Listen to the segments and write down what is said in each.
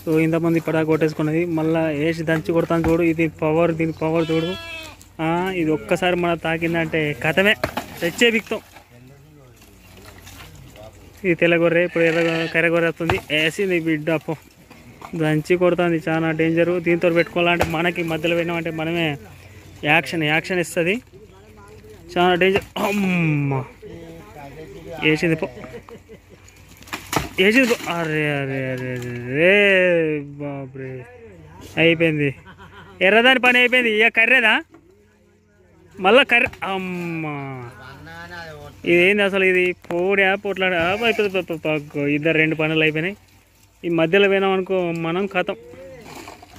So ఇంతమంది ఇప్పటిదాకా కొట్టేసుకున్నది మళ్ళీ వేసి దంచి కొడతాను చూడు. ఇది పవర్, దీని పవర్ చూడు. ఇది ఒక్కసారి మన తాకిందంటే కథమే, తెచ్చే బిక్తాం. ఇది తెల్లగొర్రె, ఇప్పుడు కర్రగొర్రె వస్తుంది. వేసింది బిడ్డ అప్పో, దంచి కొడుతుంది. చాలా డేంజరు. దీంతో పెట్టుకోవాలంటే మనకి మధ్యలో పోయినామంటే మనమే యాక్షన్ ఇస్తుంది. చాలా డేంజర్. అమ్మ వేసింది పో, వేసింది పో. అరే అరే అరే అరే బాబ్రే, అయిపోయింది. ఎర్రదాని పని అయిపోయింది. ఇక కర్రేదా మళ్ళా కర్ర. అమ్మ ఇదేంది అసలు? ఇది పోడా పొట్లాడా అయిపోతుంది. ఇద్దరు 2 పనులు అయిపోయినాయి. ఈ మధ్యలో పోయినాం అనుకో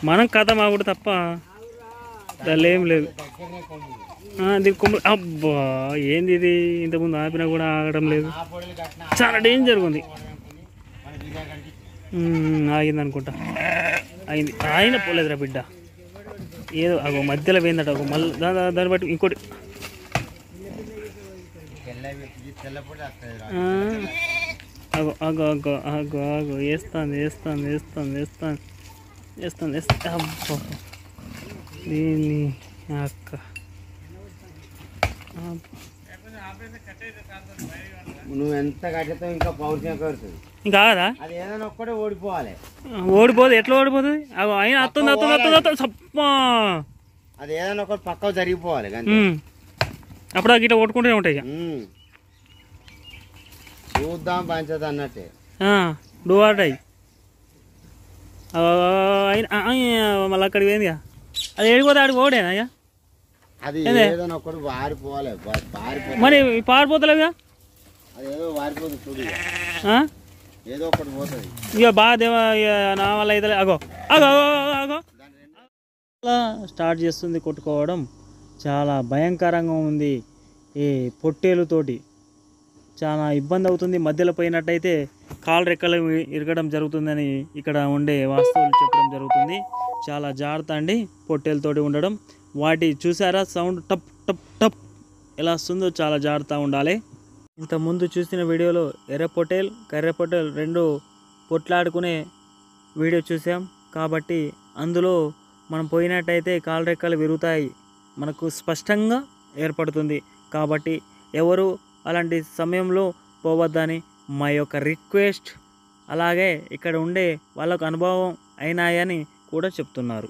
మనం కథం ఆగుడు తప్ప దానిలో ఏం లేదు. దీని కొమ్ము అబ్బా ఏంది ఇది? ఇంతకుముందు ఆపినా కూడా ఆగడం లేదు. చాలా డేంజర్ ఉంది. ఆగింది అనుకుంటా. ఆయన పోలేదురా బిడ్డ, ఏదో అగో మధ్యలో పోయిందట. అగో మళ్ళీ దాన్ని బట్టి ఇంకోటి. అగో అగో అగో అగో అగో వేస్తాను. అబ్బా దీన్ని అక్క నువ్వు ఎంత కట్టేతో ఇంకా పౌరుషం కడుతుంది. ఇంకా కాదా? అది ఏదైనా ఒక్కటే ఓడిపోవాలి. ఓడిపోదు. ఎట్లా ఓడిపోతుంది? అగో ఆయన అత్తుంది. సప్పా అది ఏదైనా ఒకటి పక్కకు జరిగిపోవాలి. అప్పుడు గిట్లా కొట్టుకుంటూనే ఉంటాయి. చూద్దాం పంచదు అన్నట్టే డూ ఆర్టాయి. మళ్ళీ అక్కడికి పోయింది. అది ఏడిపోతే ఆడికి ఓడేనా? అది ఏదైనా ఒకటి వారిపోవాలి. మరి పారిపోతలేదుగా. అది ఏదో వారిపోతుంది చూడు, ఏదో ఒకటి పోతుంది. ఇక బాగా దేవ నా వల్ల అయితే అగో అగో అగో స్టార్ట్ చేస్తుంది కొట్టుకోవడం. చాలా భయంకరంగా ఉంది. ఈ పొట్టేలుతోటి చాలా ఇబ్బంది అవుతుంది. మధ్యలో పోయినట్టయితే కాలు రెక్కలు ఇరగడం జరుగుతుందని ఇక్కడ ఉండే వాస్తవులు చెప్పడం జరుగుతుంది. చాలా జాగ్రత్త అండి పొట్టేలతోటి ఉండడం. వాటి చూసారా సౌండ్ టప్ టప్ టప్ ఎలా వస్తుందో, చాలా జాగ్రత్తగా ఉండాలి. ఇంతకుముందు చూసిన వీడియోలో ఎర్ర పొట్టేల్, కర్రె పొట్టేల్ 2 పొట్లాడుకునే వీడియో చూసాం. కాబట్టి అందులో మనం పోయినట్టయితే కాలు రెక్కలు విరుగుతాయి, మనకు స్పష్టంగా ఏర్పడుతుంది. కాబట్టి ఎవరు అలాంటి సమయంలో పోవద్దని మా యొక్క రిక్వెస్ట్. అలాగే ఇక్కడ ఉండే వాళ్ళకు అనుభవం అయినాయని కూడా చెప్తున్నారు.